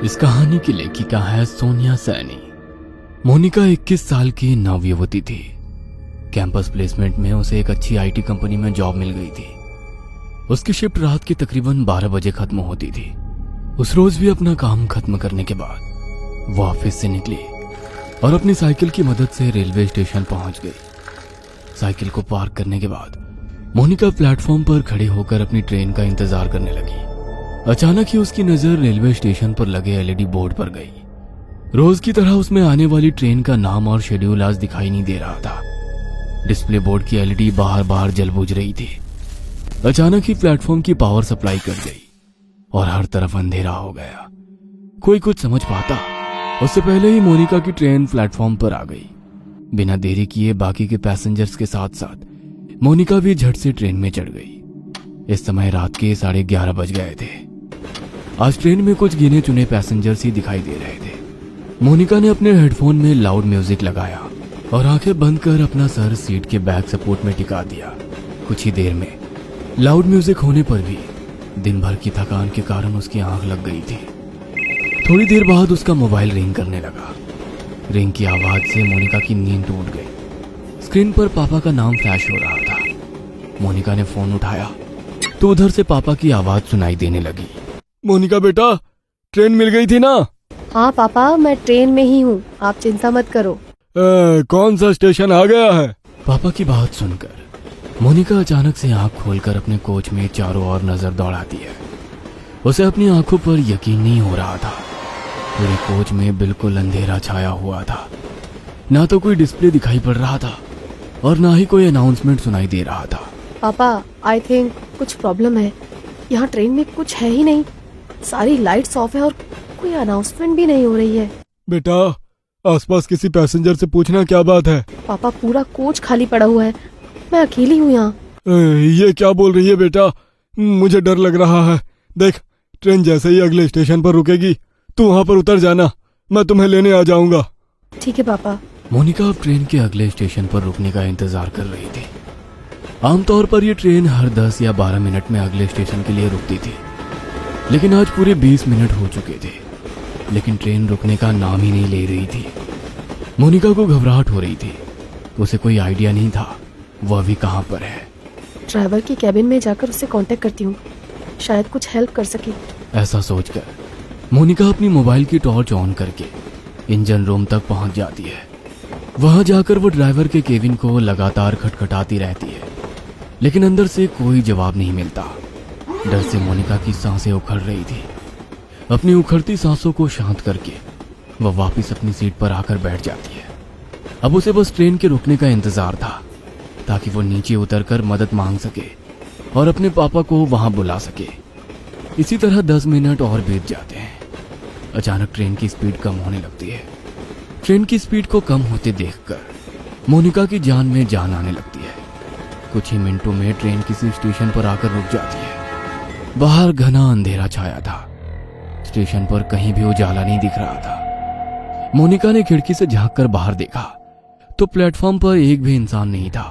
इस कहानी की लेखिका है सोनिया सैनी। मोनिका 21 साल की नवयुवती थी। कैंपस प्लेसमेंट में उसे एक अच्छी आईटी कंपनी में जॉब मिल गई थी। उसकी शिफ्ट रात की तकरीबन 12 बजे खत्म होती थी। उस रोज भी अपना काम खत्म करने के बाद वो ऑफिस से निकली और अपनी साइकिल की मदद से रेलवे स्टेशन पहुंच गई। साइकिल को पार्क करने के बाद मोनिका प्लेटफॉर्म पर खड़ी होकर अपनी ट्रेन का इंतजार करने लगी। अचानक ही उसकी नजर रेलवे स्टेशन पर लगे एलईडी बोर्ड पर गई। रोज की तरह उसमें आने वाली ट्रेन का नाम और शेड्यूल आज दिखाई नहीं दे रहा था। डिस्प्ले बोर्ड की एलईडी बार बार जल बुझ रही थी। अचानक ही प्लेटफॉर्म की पावर सप्लाई कट गई और हर तरफ अंधेरा हो गया। कोई कुछ समझ पाता उससे पहले ही मोनिका की ट्रेन प्लेटफॉर्म पर आ गई। बिना देरी किए बाकी के पैसेंजर्स के साथ साथ मोनिका भी झट से ट्रेन में चढ़ गई। इस समय रात के 11:30 बज गए थे। आज ट्रेन में कुछ गिने चुने पैसेंजर्स ही दिखाई दे रहे थे। मोनिका ने अपने हेडफोन में लाउड म्यूजिक लगाया और आंखें बंद कर अपना सर सीट के बैक सपोर्ट में टिका दिया। कुछ ही देर में लाउड म्यूजिक होने पर भी दिन भर की थकान के कारण उसकी आंख लग गई थी। थोड़ी देर बाद उसका मोबाइल रिंग करने लगा। रिंग की आवाज से मोनिका की नींद टूट गई। स्क्रीन पर पापा का नाम फ्लैश हो रहा था। मोनिका ने फोन उठाया तो उधर से पापा की आवाज सुनाई देने लगी। मोनिका बेटा, ट्रेन मिल गई थी ना? हाँ पापा, मैं ट्रेन में ही हूँ, आप चिंता मत करो। कौन सा स्टेशन आ गया है? पापा की बात सुनकर मोनिका अचानक से आंख खोलकर अपने कोच में चारों ओर नजर दौड़ाती है। उसे अपनी आंखों पर यकीन नहीं हो रहा था। पूरे कोच में बिल्कुल अंधेरा छाया हुआ था। ना तो कोई डिस्प्ले दिखाई पड़ रहा था और ना ही कोई अनाउंसमेंट सुनाई दे रहा था। पापा, आई थिंक कुछ प्रॉब्लम है। यहाँ ट्रेन में कुछ है ही नहीं। सारी लाइट्स ऑफ है और कोई अनाउंसमेंट भी नहीं हो रही है। बेटा, आसपास किसी पैसेंजर से पूछना क्या बात है। पापा, पूरा कोच खाली पड़ा हुआ है। मैं अकेली हूँ यहाँ। ये क्या बोल रही है बेटा? मुझे डर लग रहा है। देख, ट्रेन जैसे ही अगले स्टेशन पर रुकेगी तू वहाँ पर उतर जाना, मैं तुम्हें लेने आ जाऊंगा। ठीक है पापा। मोनिका अब ट्रेन के अगले स्टेशन पर रुकने का इंतजार कर रही थी। आमतौर पर यह ट्रेन हर 10 या 12 मिनट में अगले स्टेशन के लिए रुकती थी, लेकिन आज पूरे 20 मिनट हो चुके थे, लेकिन ट्रेन रुकने का नाम ही नहीं ले रही थी। मोनिका को घबराहट हो रही थी। उसे कोई आइडिया नहीं था वो अभी कहाँ पर है। ड्राइवर की कैबिन में जाकर उससे कांटेक्ट करती हूँ, शायद कुछ हेल्प कर सके। ऐसा सोचकर मोनिका अपनी मोबाइल की टॉर्च ऑन करके इंजन रूम तक पहुंच जाती है। वहां जाकर वो ड्राइवर के केबिन को लगातार खटखटाती रहती है, लेकिन अंदर से कोई जवाब नहीं मिलता। डर से मोनिका की सांसें उखड़ रही थी। अपनी उखड़ती सांसों को शांत करके वह वापस अपनी सीट पर आकर बैठ जाती है। अब उसे बस ट्रेन के रुकने का इंतजार था ताकि वो नीचे उतरकर मदद मांग सके और अपने पापा को वहां बुला सके। इसी तरह 10 मिनट और बीत जाते हैं। अचानक ट्रेन की स्पीड कम होने लगती है। ट्रेन की स्पीड को कम होते देखकर मोनिका की जान में जान आने लगती है। कुछ ही मिनटों में ट्रेन किसी स्टेशन पर आकर रुक जाती है। बाहर घना अंधेरा छाया था। स्टेशन पर कहीं भी उजाला नहीं दिख रहा था। मोनिका ने खिड़की से झांककर बाहर देखा तो प्लेटफॉर्म पर एक भी इंसान नहीं था।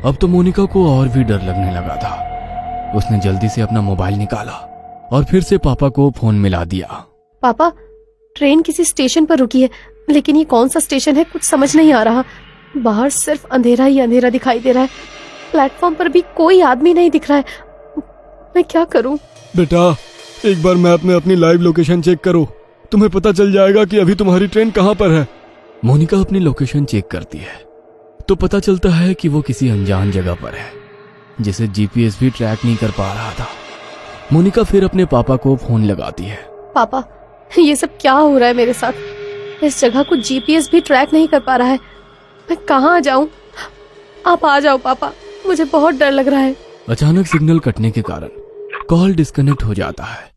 अब तो मोनिका को और भी डर लगने लगा था। उसने जल्दी से अपना मोबाइल निकाला और फिर से पापा को फोन मिला दिया। पापा, ट्रेन किसी स्टेशन पर रुकी है, लेकिन ये कौन सा स्टेशन है कुछ समझ नहीं आ रहा। बाहर सिर्फ अंधेरा ही अंधेरा दिखाई दे रहा है। प्लेटफॉर्म पर भी कोई आदमी नहीं दिख रहा है। मैं क्या करूं? बेटा, एक बार मैप में अपनी लाइव लोकेशन चेक करो, तुम्हें पता चल जाएगा कि अभी तुम्हारी ट्रेन कहाँ पर है। मोनिका अपनी लोकेशन चेक करती है तो पता चलता है कि वो किसी अनजान जगह पर है जिसे जीपीएस भी ट्रैक नहीं कर पा रहा था। मोनिका फिर अपने पापा को फोन लगाती है। पापा, ये सब क्या हो रहा है मेरे साथ? इस जगह को जीपीएस भी ट्रैक नहीं कर पा रहा है। मैं कहाँ जाऊं? आप आ जाओ पापा, मुझे बहुत डर लग रहा है। अचानक सिग्नल कटने के कारण कॉल डिस्कनेक्ट हो जाता है।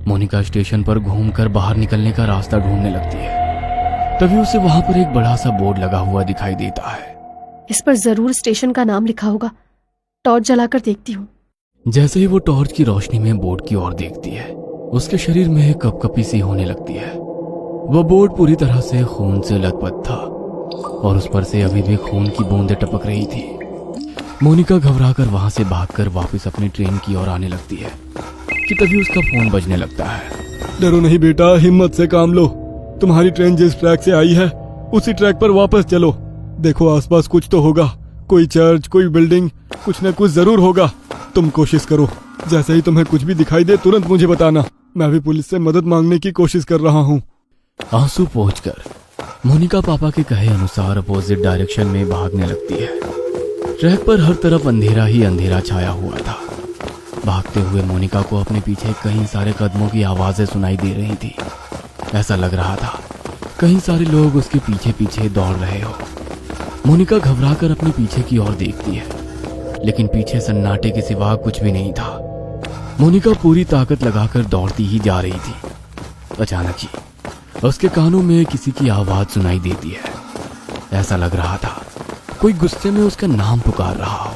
मोनिका स्टेशन पर घूमकर बाहर निकलने का रास्ता ढूंढने लगती है। तभी उसे वहां पर एक बड़ा सा बोर्ड लगा हुआ दिखाई देता है। इस पर जरूर स्टेशन का नाम लिखा होगा। टॉर्च जलाकर देखती हूँ। जैसे ही वो टॉर्च की रोशनी में बोर्ड की ओर देखती है, उसके शरीर में कपकपी सी होने लगती है। वह बोर्ड पूरी तरह से खून से लथपथ था और उस पर से अभी भी खून की बूंदें टपक रही थी। मोनिका घबराकर वहां से भागकर वापस अपनी ट्रेन की ओर आने लगती है कि तभी उसका फोन बजने लगता है। डरो नहीं बेटा, हिम्मत से काम लो। तुम्हारी ट्रेन जिस ट्रैक से आई है उसी ट्रैक पर वापस चलो। देखो आसपास कुछ तो होगा, कोई चर्च, कोई बिल्डिंग, कुछ न कुछ जरूर होगा। तुम कोशिश करो, जैसे ही तुम्हें कुछ भी दिखाई दे तुरंत मुझे बताना। मैं भी पुलिस से मदद मांगने की कोशिश कर रहा हूँ। आंसू पोंछकर मोनिका पापा के कहे अनुसार अपोजिट डायरेक्शन में भागने लगती है। ट्रैक पर हर तरफ अंधेरा ही अंधेरा छाया हुआ था। भागते हुए मोनिका को अपने पीछे कई सारे कदमों की आवाजें सुनाई दे रही थी। ऐसा लग रहा था कई सारे लोग उसके पीछे पीछे दौड़ रहे हो। मोनिका घबराकर अपने पीछे की ओर देखती है, लेकिन पीछे सन्नाटे के सिवा कुछ भी नहीं था। मोनिका पूरी ताकत लगाकर दौड़ती ही जा रही थी। अचानक ही उसके कानों में किसी की आवाज सुनाई देती है। ऐसा लग रहा था कोई गुस्से में उसका नाम पुकार रहा हो।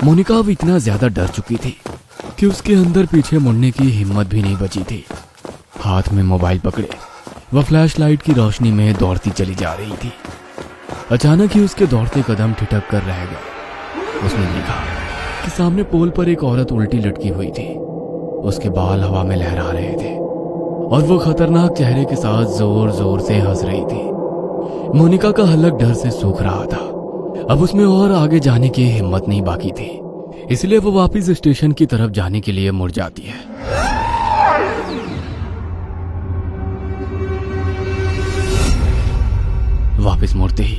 मोनिका अब इतना ज्यादा डर चुकी थी कि उसके अंदर पीछे मुड़ने की हिम्मत भी नहीं बची थी। हाथ में मोबाइल पकड़े वह फ्लैशलाइट की रोशनी में दौड़ती चली जा रही थी। अचानक ही उसके दौड़ते कदम ठिठक कर रह गए। उसने देखा कि सामने पोल पर एक औरत उल्टी लटकी हुई थी। उसके बाल हवा में लहरा रहे थे और वो खतरनाक चेहरे के साथ जोर जोर से हंस रही थी। मोनिका का हलक डर से सूख रहा था। अब उसमें और आगे जाने की हिम्मत नहीं बाकी थी, इसलिए वो वापस स्टेशन की तरफ जाने के लिए मुड़ जाती है। वापस मुड़ते ही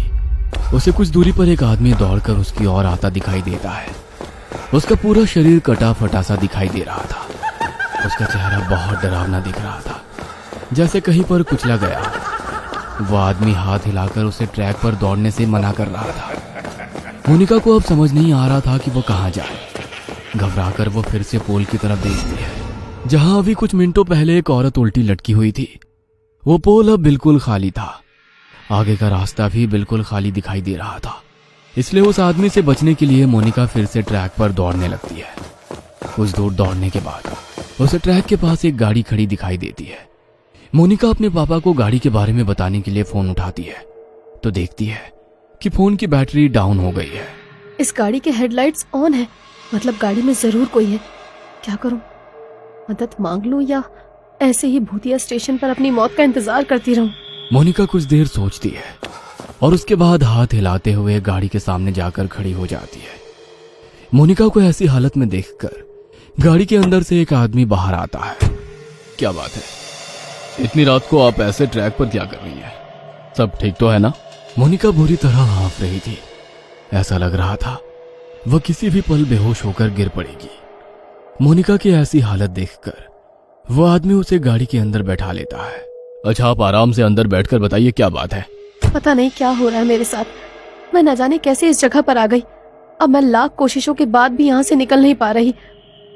उसे कुछ दूरी पर एक आदमी दौड़कर उसकी ओर आता दिखाई देता है। उसका पूरा शरीर कटा फटा सा दिखाई दे रहा था। उसका चेहरा बहुत डरावना दिख रहा था, जैसे कहीं पर कुचला गया। वो आदमी हाथ हिलाकर उसे ट्रैक पर दौड़ने से मना कर रहा था। मोनिका को अब समझ नहीं आ रहा था कि वो कहाँ जाए। घबराकर वो फिर से पोल की तरफ देखती है, जहां अभी कुछ मिनटों पहले एक औरत उल्टी लटकी हुई थी। वो पोल अब बिल्कुल खाली था। आगे का रास्ता भी बिल्कुल खाली दिखाई दे रहा था, इसलिए उस आदमी से बचने के लिए मोनिका फिर से ट्रैक पर दौड़ने लगती है। कुछ दूर दौड़ने के बाद उसे ट्रैक के पास एक गाड़ी खड़ी दिखाई देती है। मोनिका अपने पापा को गाड़ी के बारे में बताने के लिए फोन उठाती है तो देखती है कि फोन की बैटरी डाउन हो गई है। इस गाड़ी के हेडलाइट्स ऑन है, मतलब गाड़ी में जरूर कोई है। क्या करूं? मदद मांग लूं या ऐसे ही भूतिया स्टेशन पर अपनी मौत का इंतजार करती रहूं? मोनिका कुछ देर सोचती है और उसके बाद हाथ हिलाते हुए गाड़ी के सामने जाकर खड़ी हो जाती है। मोनिका को ऐसी हालत में देखकर गाड़ी के अंदर से एक आदमी बाहर आता है। क्या बात है, इतनी रात को आप ऐसे ट्रैक पर क्या कर रही हैं? सब ठीक तो है ना? मोनिका बुरी तरह हाँफ रही थी। ऐसा लग रहा था वह किसी भी पल बेहोश होकर गिर पड़ेगी। मोनिका की ऐसी हालत देखकर वह आदमी उसे गाड़ी के अंदर बैठा लेता है। अच्छा, आप आराम से अंदर बैठकर बताइए क्या बात है। पता नहीं क्या हो रहा है मेरे साथ। मैं न जाने कैसे इस जगह पर आ गई। अब मैं लाख कोशिशों के बाद भी यहाँ से निकल नहीं पा रही।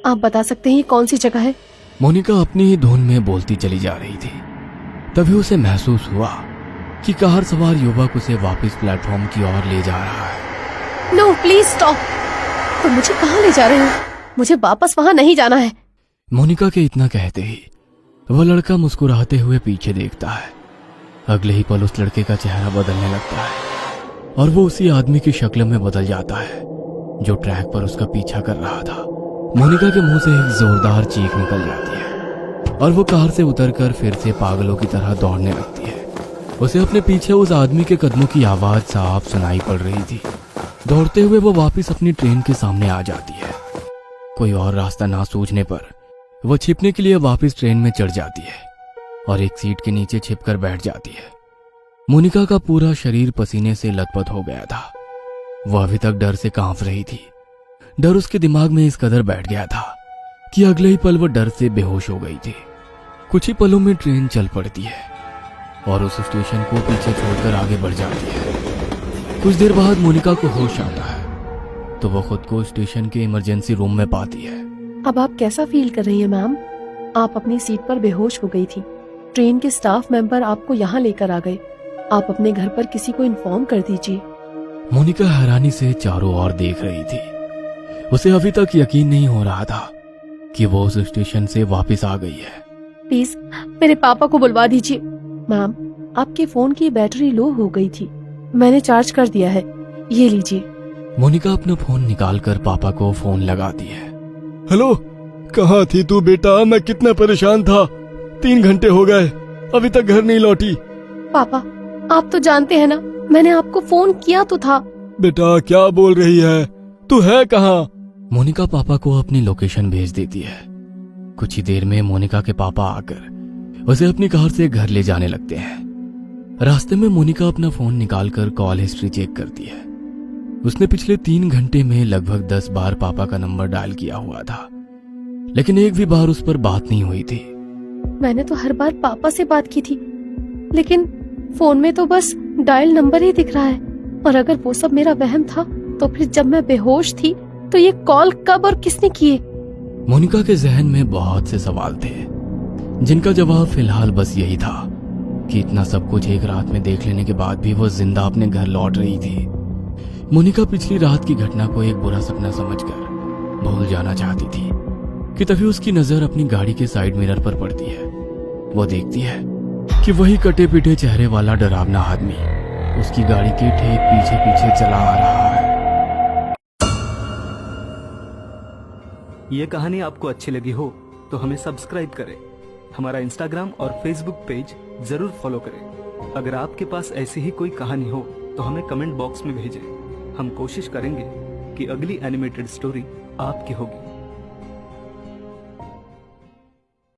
आप बता सकते हैं ये कौन सी जगह है? मोनिका अपनी ही धुन में बोलती चली जा रही थी। तभी उसे महसूस हुआ कि कार सवार युवक उसे वापस प्लेटफॉर्म की ओर ले जा रहा है। No please stop. तुम मुझे कहाँ ले जा रहे हो? मुझे वापस वहां नहीं जाना है। मोनिका के इतना कहते ही वह लड़का मुस्कुराते हुए पीछे देखता है। अगले ही पल उस लड़के का चेहरा बदलने लगता है और वो उसी आदमी की शक्ल में बदल जाता है जो ट्रैक पर उसका पीछा कर रहा था। मोनिका के मुंह से एक जोरदार चीख निकल जाती है और वो कार से उतरकर फिर से पागलों की तरह दौड़ने लगती है। उसे अपने पीछे उस आदमी के कदमों की आवाज साफ सुनाई पड़ रही थी। दौड़ते हुए वो वापस अपनी ट्रेन के सामने आ जाती है। कोई और रास्ता ना सूझने पर वो छिपने के लिए वापस ट्रेन में चढ़ जाती है और एक सीट के नीचे छिपकर बैठ जाती है। मोनिका का पूरा शरीर पसीने से लथपथ हो गया था। वह अभी तक डर से कांप रही थी। डर उसके दिमाग में इस कदर बैठ गया था कि अगले ही पल वो डर से बेहोश हो गई थी। कुछ ही पलों में ट्रेन चल पड़ती है और उस स्टेशन को पीछे छोड़कर आगे बढ़ जाती है। कुछ देर बाद मोनिका को होश आता है तो वो खुद को स्टेशन के इमरजेंसी रूम में पाती है। अब आप कैसा फील कर रही हैं मैम? आप अपनी सीट पर बेहोश हो गई थी। ट्रेन के स्टाफ मेंबर आपको यहाँ लेकर आ गए। आप अपने घर पर किसी को इन्फॉर्म कर दीजिए। मोनिका हैरानी से चारों ओर देख रही थी। उसे अभी तक यकीन नहीं हो रहा था कि वो उस स्टेशन से वापस आ गई है। प्लीज मेरे पापा को बुलवा दीजिए। मैम, आपके फोन की बैटरी लो हो गई थी, मैंने चार्ज कर दिया है, ये लीजिए। मोनिका अपना फोन निकालकर पापा को फोन लगाती है। हेलो, कहाँ थी तू बेटा? मैं कितना परेशान था। 3 घंटे हो गए, अभी तक घर नहीं लौटी। पापा, आप तो जानते हैं ना, मैंने आपको फोन किया तो था। बेटा क्या बोल रही है, तू है कहाँ? मोनिका पापा को अपनी लोकेशन भेज देती है। कुछ ही देर में मोनिका के पापा आकर उसे अपनी कार से घर ले जाने लगते हैं। रास्ते में मोनिका अपना फोन निकालकर कॉल हिस्ट्री चेक करती है। उसने पिछले 3 घंटे में लगभग 10 बार पापा का नंबर डायल किया हुआ था, लेकिन एक भी बार उस पर बात नहीं हुई थी। मैंने तो हर बार पापा से बात की थी, लेकिन फोन में तो बस डायल नंबर ही दिख रहा है। और अगर वो सब मेरा वहम था, तो फिर जब मैं बेहोश थी तो ये कॉल कब और किसने किए? मोनिका के जहन में बहुत से सवाल थे, जिनका जवाब फिलहाल बस यही था कि इतना सब कुछ एक रात में देख लेने के बाद भी वो जिंदा अपने घर लौट रही थी। मोनिका पिछली रात की घटना को एक बुरा सपना समझकर भूल जाना चाहती थी कि तभी उसकी नजर अपनी गाड़ी के साइड मिरर पर पड़ती है। वो देखती है कि वही कटे पिटे चेहरे वाला डरावना आदमी उसकी गाड़ी के ठीक पीछे पीछे चला आ रहा है। ये कहानी आपको अच्छी लगी हो तो हमें सब्सक्राइब करें, हमारा इंस्टाग्राम और फेसबुक पेज जरूर फॉलो करें। अगर आपके पास ऐसी ही कोई कहानी हो तो हमें कमेंट बॉक्स में भेजें। हम कोशिश करेंगे कि अगली एनिमेटेड स्टोरी आपकी होगी।